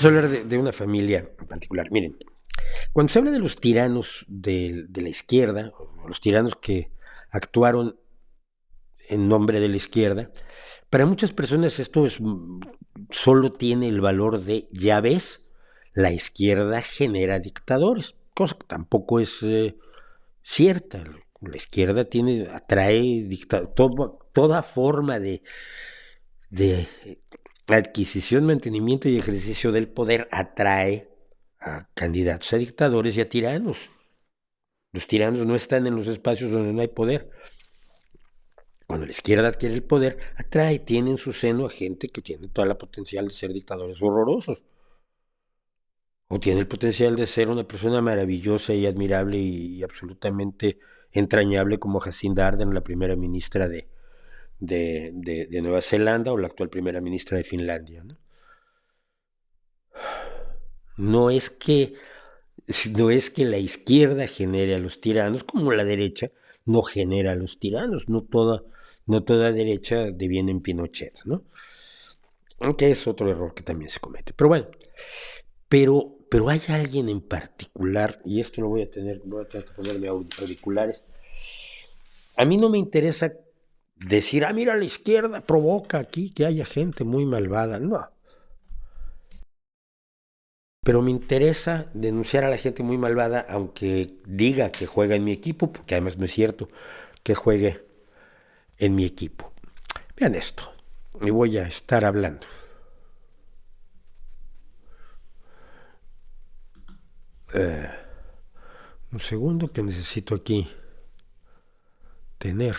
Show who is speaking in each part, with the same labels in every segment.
Speaker 1: Vamos a hablar de una familia en particular. Miren, cuando se habla de los tiranos de la izquierda, o los tiranos que actuaron en nombre de la izquierda, para muchas personas esto solo tiene el valor de, ya ves, la izquierda genera dictadores, cosa que tampoco es cierta. La izquierda atrae toda forma de adquisición, mantenimiento y ejercicio del poder atrae a candidatos a dictadores y a tiranos. Los tiranos no están en los espacios donde no hay poder. Cuando la izquierda adquiere el poder, tiene en su seno a gente que tiene toda la potencial de ser dictadores horrorosos. O tiene el potencial de ser una persona maravillosa y admirable y absolutamente entrañable como Jacinda Ardern, la primera ministra de Nueva Zelanda, o la actual primera ministra de Finlandia, ¿no? No es que la izquierda genere a los tiranos, como la derecha no genera a los tiranos. No toda derecha deviene en Pinochet, ¿no? Aunque es otro error que también se comete. Pero bueno, pero hay alguien en particular, y esto lo voy a tener que ponerme auriculares. A mí no me interesa decir, mira, la izquierda provoca aquí que haya gente muy malvada. No. Pero me interesa denunciar a la gente muy malvada, aunque diga que juega en mi equipo, porque además no es cierto que juegue en mi equipo. Vean esto, y voy a estar hablando. Un segundo que necesito aquí tener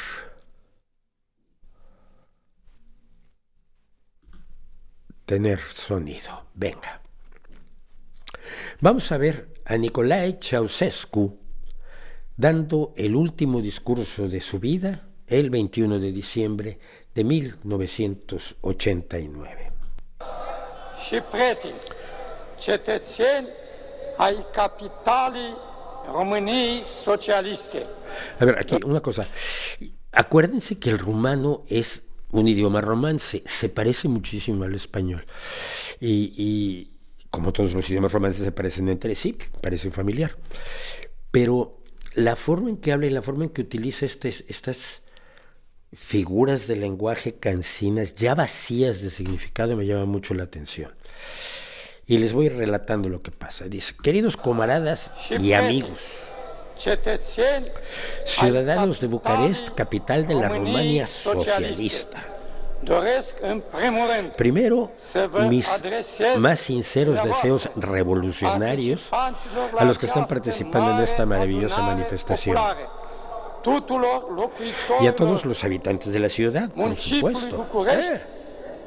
Speaker 1: sonido. Venga. Vamos a ver a Nicolae Ceausescu dando el último discurso de su vida el 21 de diciembre de 1989.
Speaker 2: Și prieteni, cetățeni ai capitalei României socialiste.
Speaker 1: A ver, aquí una cosa. Acuérdense que el rumano es un idioma romance, se parece muchísimo al español. Y como todos los idiomas romances se parecen entre sí, parece familiar. Pero la forma en que habla y la forma en que utiliza estas figuras de lenguaje cansinas, ya vacías de significado, me llama mucho la atención. Y les voy relatando lo que pasa. Dice: queridos camaradas y amigos, ciudadanos de Bucarest, capital de la Rumania socialista. Primero, mis más sinceros deseos revolucionarios a los que están participando en esta maravillosa manifestación. Y a todos los habitantes de la ciudad, por supuesto.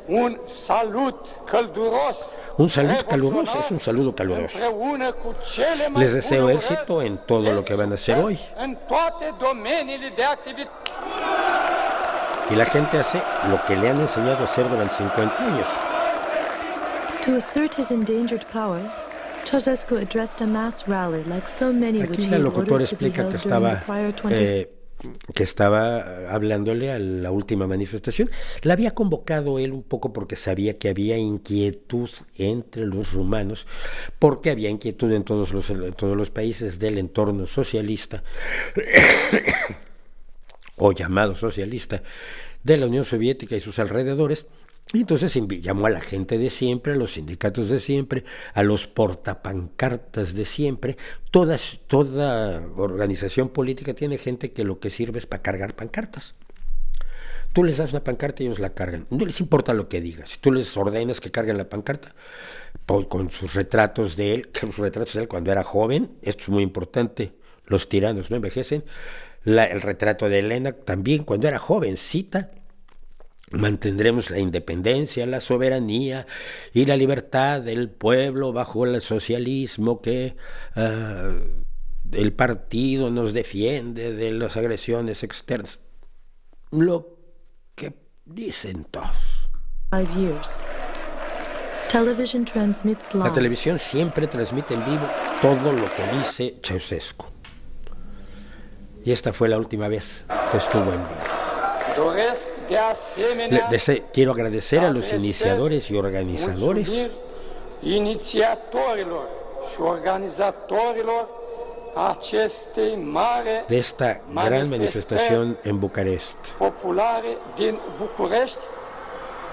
Speaker 1: Un saludo caluroso, es un saludo caluroso. Les deseo éxito en todo lo que van a hacer hoy. Y la gente hace lo que le han enseñado a hacer durante 50 años.
Speaker 3: To assert his endangered power, Ceausescu addressed a mass rally like so many which he had ordered to be held during the prior 20...
Speaker 1: que estaba hablándole a la última manifestación. La había convocado él un poco porque sabía que había inquietud entre los rumanos, porque había inquietud en todos los países del entorno socialista o llamado socialista de la Unión Soviética y sus alrededores. Y entonces llamó a la gente de siempre, a los sindicatos de siempre, a los portapancartas de siempre. Toda organización política tiene gente que lo que sirve es para cargar pancartas. Tú les das una pancarta y ellos la cargan. No les importa lo que digas. Si tú les ordenas que carguen la pancarta con sus retratos de él, cuando era joven, esto es muy importante, los tiranos no envejecen, el retrato de Elena también cuando era jovencita. Mantendremos la independencia, la soberanía y la libertad del pueblo bajo el socialismo que el partido nos defiende de las agresiones externas. Lo que dicen todos. La televisión siempre transmite en vivo todo lo que dice Ceausescu. Y esta fue la última vez que estuvo en vivo. Quiero agradecer a los iniciadores y organizadores
Speaker 2: inițiatorilor și organizatorilor acestei mare
Speaker 1: de esta gran manifestación en Bucarest
Speaker 2: populare din București,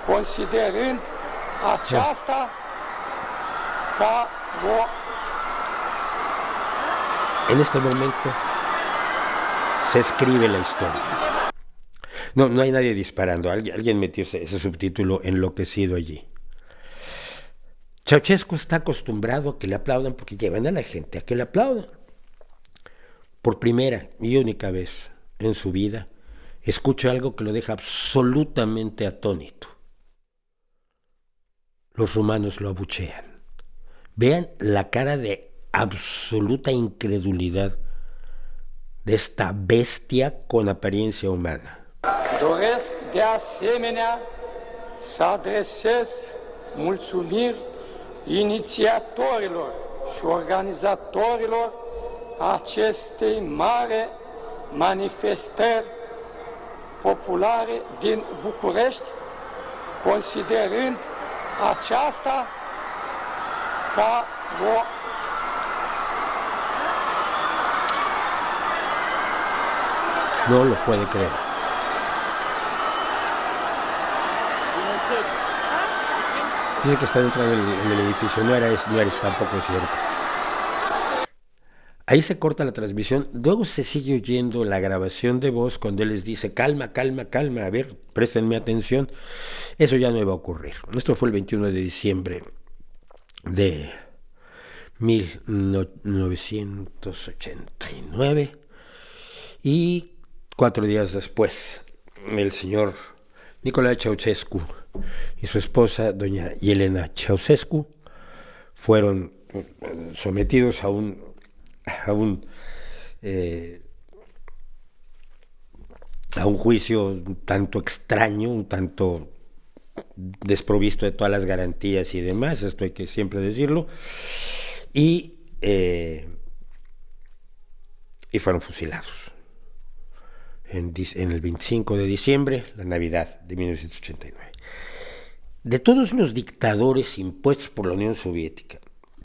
Speaker 2: considerând aceasta ca o...
Speaker 1: En este momento se escribe la historia. No hay nadie disparando. Alguien metió ese subtítulo enloquecido allí. Ceausescu está acostumbrado a que le aplaudan porque llevan a la gente a que le aplaudan. Por primera y única vez en su vida, escucha algo que lo deja absolutamente atónito. Los rumanos lo abuchean. Vean la cara de absoluta incredulidad de esta bestia con apariencia humana.
Speaker 2: Doresc de asemenea să adresez mulțumiri inițiatorilor și organizatorilor acestei mare manifestări populare din București, considerând aceasta ca o...
Speaker 1: No lo puede creer. Dice que está dentro en el edificio, no eres tampoco cierto. Ahí se corta la transmisión, luego se sigue oyendo la grabación de voz cuando él les dice, calma, calma, calma, a ver, préstenme atención. Eso ya no iba a ocurrir. Esto fue el 21 de diciembre de 1989 y 4 días después el señor Nicolae Ceausescu y su esposa, doña Elena Ceausescu, fueron sometidos a un juicio un tanto extraño, un tanto desprovisto de todas las garantías y demás, esto hay que siempre decirlo, y fueron fusilados en el 25 de diciembre, la Navidad de 1989. De todos los dictadores impuestos por la Unión Soviética,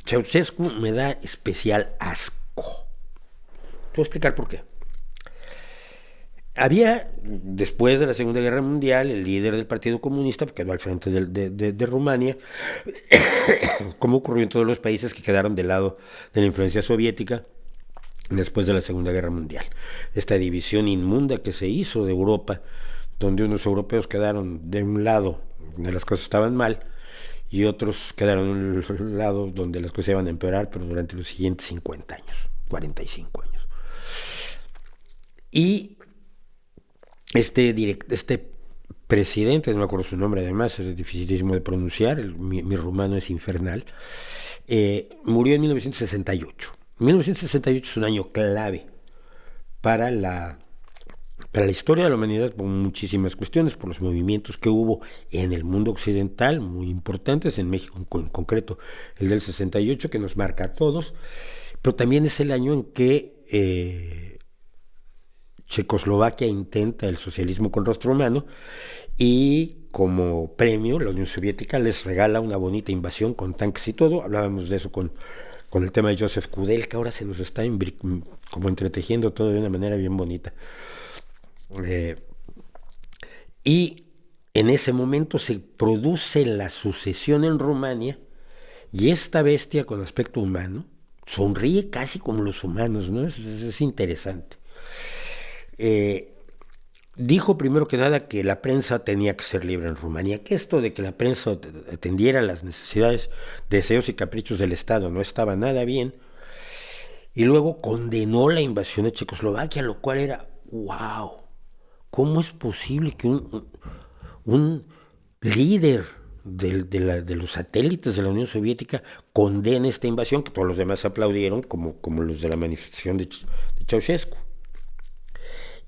Speaker 1: Ceausescu me da especial asco. Te voy a explicar por qué. Había, después de la Segunda Guerra Mundial, el líder del Partido Comunista, que quedó al frente de Rumania, como ocurrió en todos los países que quedaron del lado de la influencia soviética después de la Segunda Guerra Mundial. Esta división inmunda que se hizo de Europa, donde unos europeos quedaron de un lado, donde las cosas estaban mal, y otros quedaron en un lado donde las cosas iban a empeorar, pero durante los siguientes 50 años, 45 años. Y este presidente, no me acuerdo su nombre además, es dificilísimo de pronunciar, mi rumano es infernal, murió en 1968. 1968 es un año clave para la historia de la humanidad por muchísimas cuestiones, por los movimientos que hubo en el mundo occidental, muy importantes, en México en concreto, el del 68, que nos marca a todos, pero también es el año en que Checoslovaquia intenta el socialismo con rostro humano y como premio la Unión Soviética les regala una bonita invasión con tanques y todo. Hablábamos de eso con el tema de Joseph Kudel, que ahora se nos está como entretejiendo todo de una manera bien bonita. Y en ese momento se produce la sucesión en Rumania y esta bestia con aspecto humano sonríe casi como los humanos, ¿no? Es interesante. Dijo primero que nada que la prensa tenía que ser libre en Rumanía, que esto de que la prensa atendiera las necesidades, deseos y caprichos del Estado no estaba nada bien, y luego condenó la invasión de Checoslovaquia, lo cual era wow. ¿Cómo es posible que un líder de los satélites de la Unión Soviética condene esta invasión, que todos los demás aplaudieron, como los de la manifestación de Ceausescu?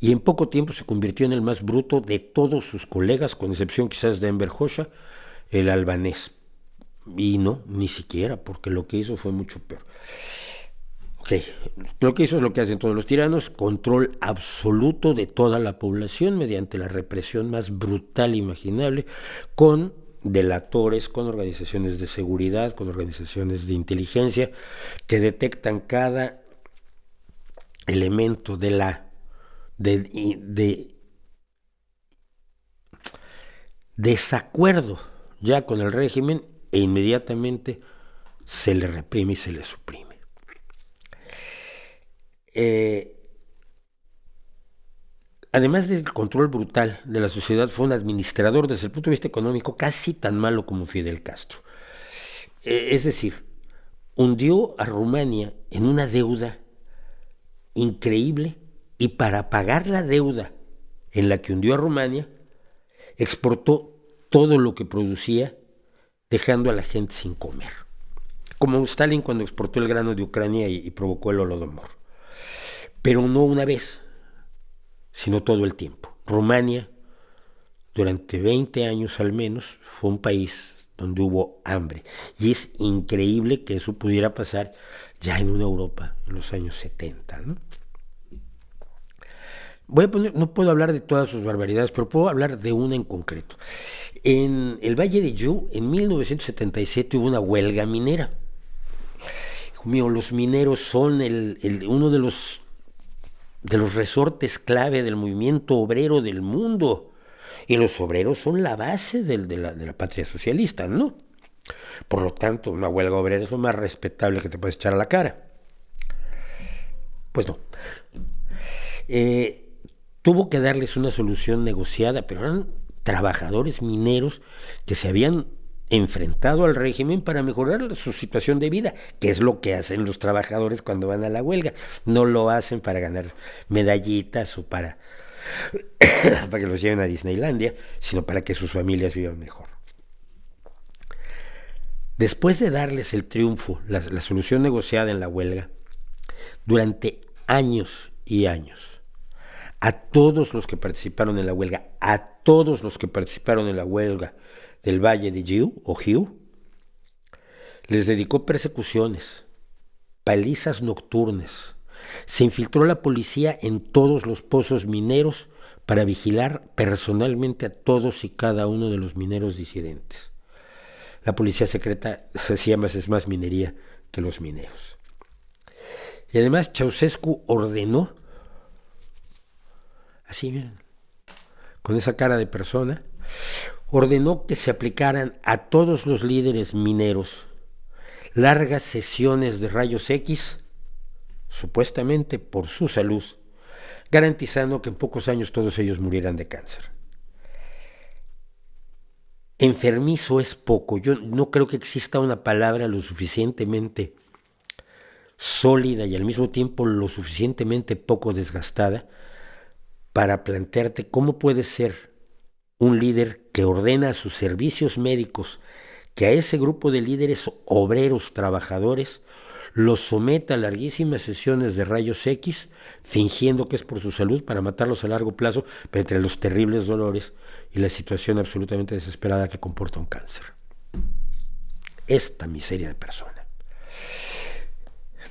Speaker 1: Y en poco tiempo se convirtió en el más bruto de todos sus colegas, con excepción quizás de Enver Hoxha, el albanés. Y no, ni siquiera, porque lo que hizo fue mucho peor. Lo que hizo es lo que hacen todos los tiranos: control absoluto de toda la población mediante la represión más brutal imaginable, con delatores, con organizaciones de seguridad, con organizaciones de inteligencia, que detectan cada elemento de desacuerdo ya con el régimen, e inmediatamente se le reprime y se le suprime. Además del control brutal de la sociedad, fue un administrador desde el punto de vista económico casi tan malo como Fidel Castro. Es decir, hundió a Rumania en una deuda increíble, y para pagar la deuda en la que hundió a Rumania, exportó todo lo que producía, dejando a la gente sin comer. Como Stalin cuando exportó el grano de Ucrania y provocó el Holodomor. Pero no una vez, sino todo el tiempo. Rumania, durante 20 años al menos, fue un país donde hubo hambre. Y es increíble que eso pudiera pasar ya en una Europa en los años 70, ¿no? No puedo hablar de todas sus barbaridades, pero puedo hablar de una en concreto. En el Valle de Jiu, en 1977, hubo una huelga minera. Hijo mío, los mineros son uno de los resortes clave del movimiento obrero del mundo. Y los obreros son la base de la patria socialista, ¿no? Por lo tanto, una huelga obrera es lo más respetable que te puedes echar a la cara. Pues no. Tuvo que darles una solución negociada, pero eran trabajadores mineros que se habían enfrentado al régimen para mejorar su situación de vida, que es lo que hacen los trabajadores cuando van a la huelga. No lo hacen para ganar medallitas o para que los lleven a Disneylandia, sino para que sus familias vivan mejor. Después de darles el triunfo, la solución negociada en la huelga, durante años y años, a todos los que participaron en la huelga, del Valle de Jiu, les dedicó persecuciones, palizas nocturnas. Se infiltró la policía en todos los pozos mineros para vigilar personalmente a todos y cada uno de los mineros disidentes. La policía secreta hacía más minería que los mineros. Y además Ceausescu ordenó, así miren, con esa cara de persona, ordenó que se aplicaran a todos los líderes mineros largas sesiones de rayos X, supuestamente por su salud, garantizando que en pocos años todos ellos murieran de cáncer. Enfermizo es poco. Yo no creo que exista una palabra lo suficientemente sólida y al mismo tiempo lo suficientemente poco desgastada para plantearte cómo puede ser un líder que ordena a sus servicios médicos que a ese grupo de líderes obreros trabajadores los someta a larguísimas sesiones de rayos X, fingiendo que es por su salud para matarlos a largo plazo, pero entre los terribles dolores y la situación absolutamente desesperada que comporta un cáncer. Esta miseria de persona.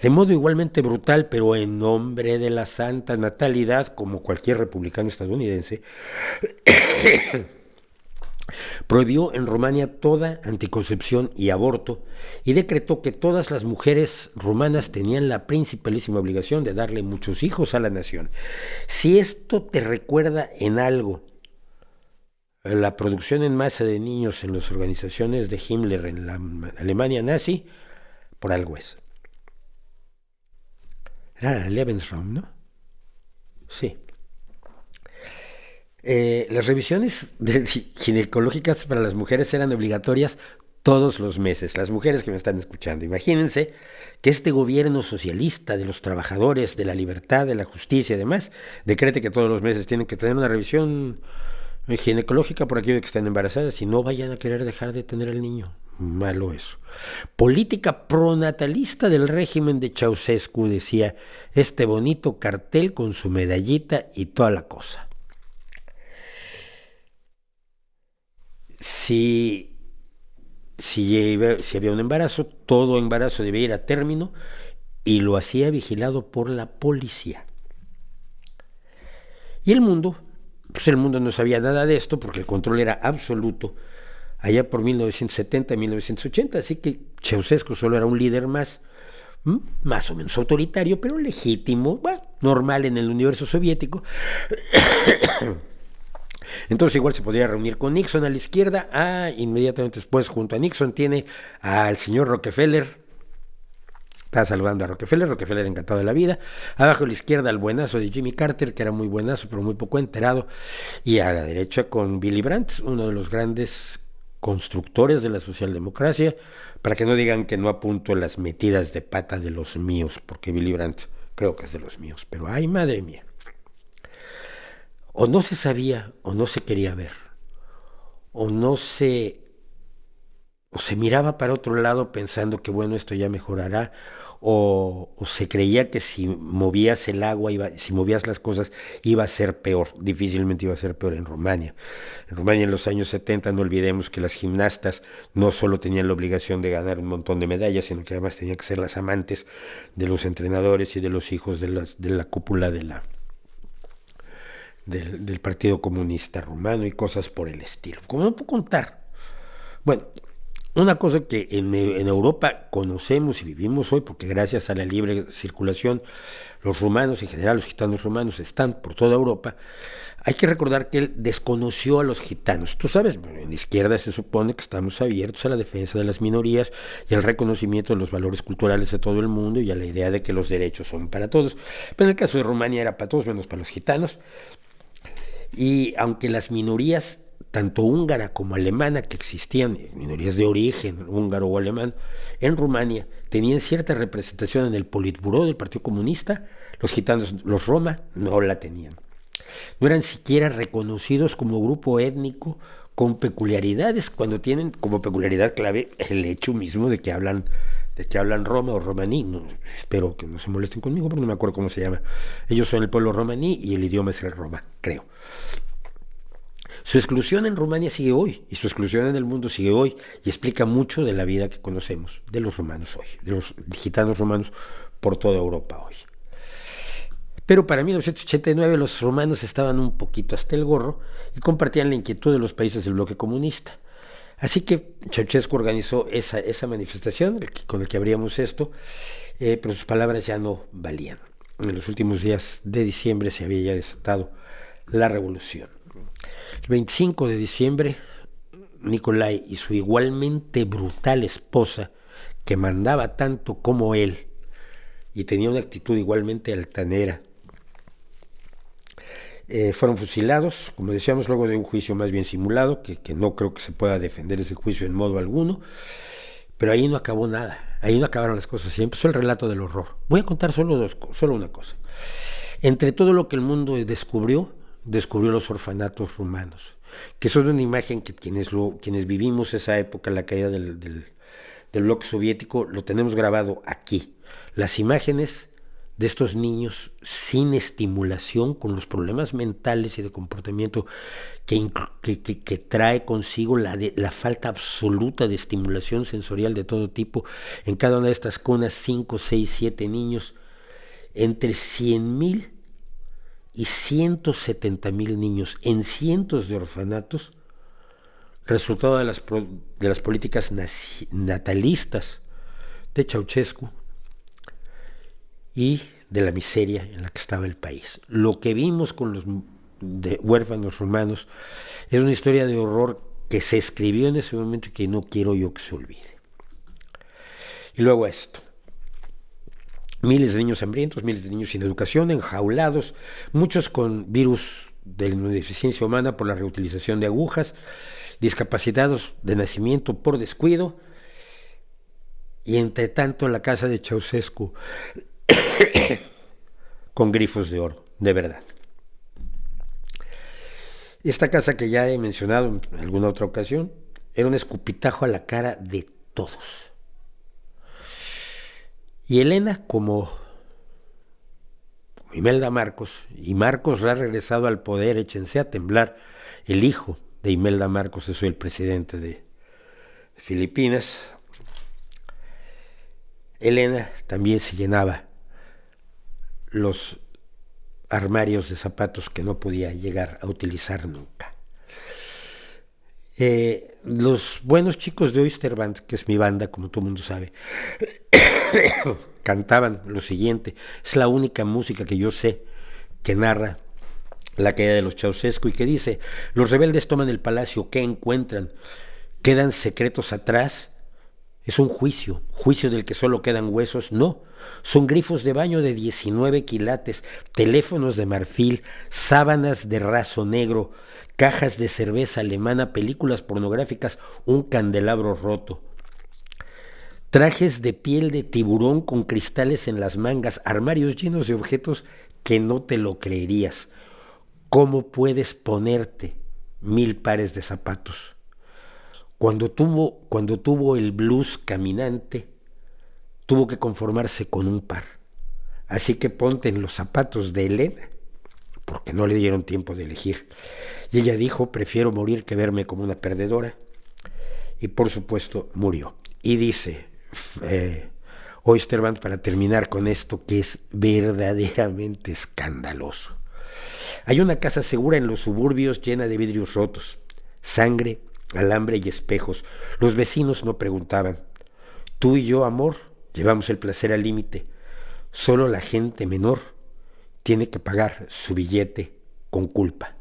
Speaker 1: De modo igualmente brutal, pero en nombre de la santa natalidad, como cualquier republicano estadounidense, prohibió en Rumania toda anticoncepción y aborto y decretó que todas las mujeres rumanas tenían la principalísima obligación de darle muchos hijos a la nación. Si esto te recuerda en algo la producción en masa de niños en las organizaciones de Himmler en la Alemania nazi, por algo es. Era Lebensraum, ¿no? Sí. Las revisiones ginecológicas para las mujeres eran obligatorias todos los meses. Las mujeres que me están escuchando, imagínense que este gobierno socialista de los trabajadores, de la libertad, de la justicia y demás, decrete que todos los meses tienen que tener una revisión ginecológica por aquello de que están embarazadas y no vayan a querer dejar de tener al niño. Malo eso. Política pronatalista del régimen de Ceausescu, decía este bonito cartel con su medallita y toda la cosa. Si había un embarazo, todo embarazo debía ir a término y lo hacía vigilado por la policía. Y el mundo no sabía nada de esto porque el control era absoluto allá por 1970, 1980, así que Ceausescu solo era un líder más o menos autoritario, pero legítimo, bueno, normal en el universo soviético. Entonces igual se podría reunir con Nixon a la izquierda. Inmediatamente después, junto a Nixon, tiene al señor Rockefeller. Está saludando a Rockefeller encantado de la vida. Abajo a la izquierda, al buenazo de Jimmy Carter, que era muy buenazo, pero muy poco enterado. Y a la derecha con Willy Brandt, uno de los grandes constructores de la socialdemocracia, para que no digan que no apunto las metidas de pata de los míos, porque Willy Brandt creo que es de los míos, pero ¡ay, madre mía! O no se sabía, o no se quería ver, o se miraba para otro lado pensando que bueno, esto ya mejorará, o se creía que si movías el agua, si movías las cosas, iba a ser peor. Difícilmente iba a ser peor en Rumania. En Rumania en los años 70, no olvidemos que las gimnastas no solo tenían la obligación de ganar un montón de medallas, sino que además tenían que ser las amantes de los entrenadores y de los hijos de la cúpula del Partido Comunista Rumano y cosas por el estilo. Como no puedo contar. Bueno, una cosa que en Europa conocemos y vivimos hoy, porque gracias a la libre circulación, los rumanos, en general los gitanos rumanos, están por toda Europa. Hay que recordar que él desconoció a los gitanos. Tú sabes, en la izquierda se supone que estamos abiertos a la defensa de las minorías y al reconocimiento de los valores culturales de todo el mundo y a la idea de que los derechos son para todos. Pero en el caso de Rumania era para todos menos para los gitanos. Y aunque las minorías tanto húngara como alemana que existían, minorías de origen húngaro o alemán, en Rumania tenían cierta representación en el Politburó del Partido Comunista, los gitanos, los roma, no la tenían. No eran siquiera reconocidos como grupo étnico con peculiaridades, cuando tienen como peculiaridad clave el hecho mismo de que hablan roma o romaní. No, espero que no se molesten conmigo porque no me acuerdo cómo se llama. Ellos son el pueblo romaní y el idioma es el roma, creo. Su exclusión en Rumania sigue hoy, y su exclusión en el mundo sigue hoy, y explica mucho de la vida que conocemos de los rumanos hoy, de los gitanos rumanos por toda Europa hoy. Pero para 1989 los rumanos estaban un poquito hasta el gorro y compartían la inquietud de los países del bloque comunista. Así que Ceausescu organizó esa manifestación con la que abríamos esto, pero sus palabras ya no valían. En los últimos días de diciembre se había ya desatado la revolución. El 25 de diciembre, Nicolae y su igualmente brutal esposa, que mandaba tanto como él y tenía una actitud igualmente altanera, fueron fusilados, como decíamos, luego de un juicio más bien simulado, que no creo que se pueda defender ese juicio en modo alguno, pero ahí no acabó nada, ahí no acabaron las cosas, y empezó el relato del horror. Voy a contar solo una cosa. Entre todo lo que el mundo descubrió los orfanatos rumanos, que son una imagen que quienes vivimos esa época, la caída del bloque soviético, lo tenemos grabado aquí. Las imágenes de estos niños sin estimulación, con los problemas mentales y de comportamiento que trae consigo la falta absoluta de estimulación sensorial de todo tipo. En cada una de estas cunas, 5, 6, 7 niños, entre 100,000 y 170,000 niños en cientos de orfanatos, resultado de las políticas natalistas de Ceausescu y de la miseria en la que estaba el país. Lo que vimos con los huérfanos rumanos es una historia de horror que se escribió en ese momento y que no quiero yo que se olvide. Y luego esto. Miles de niños hambrientos, miles de niños sin educación, enjaulados, muchos con virus de la inmunodeficiencia humana por la reutilización de agujas, discapacitados de nacimiento por descuido, y entre tanto la casa de Ceausescu con grifos de oro, de verdad. Esta casa, que ya he mencionado en alguna otra ocasión, era un escupitajo a la cara de todos. Y Elena, como Imelda Marcos, y Marcos ha regresado al poder, échense a temblar, el hijo de Imelda Marcos es hoy el presidente de Filipinas. Elena también se llenaba los armarios de zapatos que no podía llegar a utilizar nunca. Los buenos chicos de Oysterband, que es mi banda, como todo el mundo sabe, cantaban lo siguiente. Es la única música que yo sé que narra la caída de los Ceausescu y que dice: los rebeldes toman el palacio, ¿qué encuentran? ¿Quedan secretos atrás? Es un juicio del que solo quedan huesos. No, son grifos de baño de 19 quilates, teléfonos de marfil, sábanas de raso negro, cajas de cerveza alemana, películas pornográficas, un candelabro roto, trajes de piel de tiburón con cristales en las mangas, armarios llenos de objetos que no te lo creerías. ¿Cómo puedes ponerte 1000 pares de zapatos? Cuando tuvo el blues caminante, tuvo que conformarse con un par. Así que ponte en los zapatos de Elena, porque no le dieron tiempo de elegir. Y ella dijo: prefiero morir que verme como una perdedora. Y por supuesto murió. Y dice Oysterband, para terminar con esto, que es verdaderamente escandaloso: hay una casa segura en los suburbios llena de vidrios rotos, sangre, alambre y espejos. Los vecinos no preguntaban. Tú y yo, amor, llevamos el placer al límite. Solo la gente menor tiene que pagar su billete con culpa.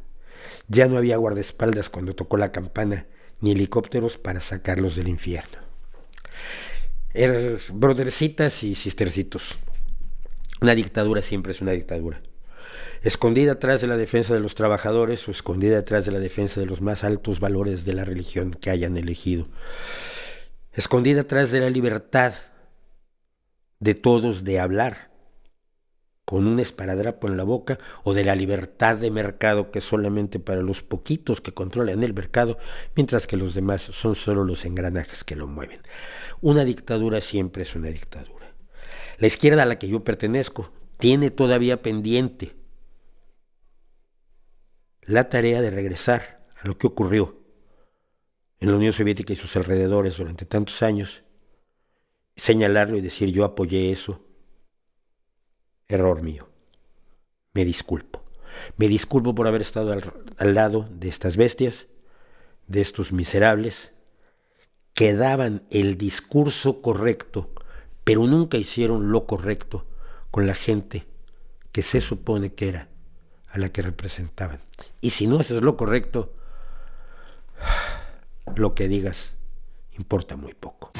Speaker 1: Ya no había guardaespaldas cuando tocó la campana, ni helicópteros para sacarlos del infierno. Brothercitas y sistercitos, una dictadura siempre es una dictadura. Escondida atrás de la defensa de los trabajadores o escondida atrás de la defensa de los más altos valores de la religión que hayan elegido. Escondida atrás de la libertad de todos de hablar con un esparadrapo en la boca, o de la libertad de mercado que es solamente para los poquitos que controlan el mercado, mientras que los demás son solo los engranajes que lo mueven. Una dictadura siempre es una dictadura. La izquierda a la que yo pertenezco tiene todavía pendiente la tarea de regresar a lo que ocurrió en la Unión Soviética y sus alrededores durante tantos años, señalarlo y decir: yo apoyé eso, error mío, me disculpo. Me disculpo por haber estado al lado de estas bestias, de estos miserables, que daban el discurso correcto, pero nunca hicieron lo correcto con la gente que se supone que era a la que representaban. Y si no haces lo correcto, lo que digas importa muy poco.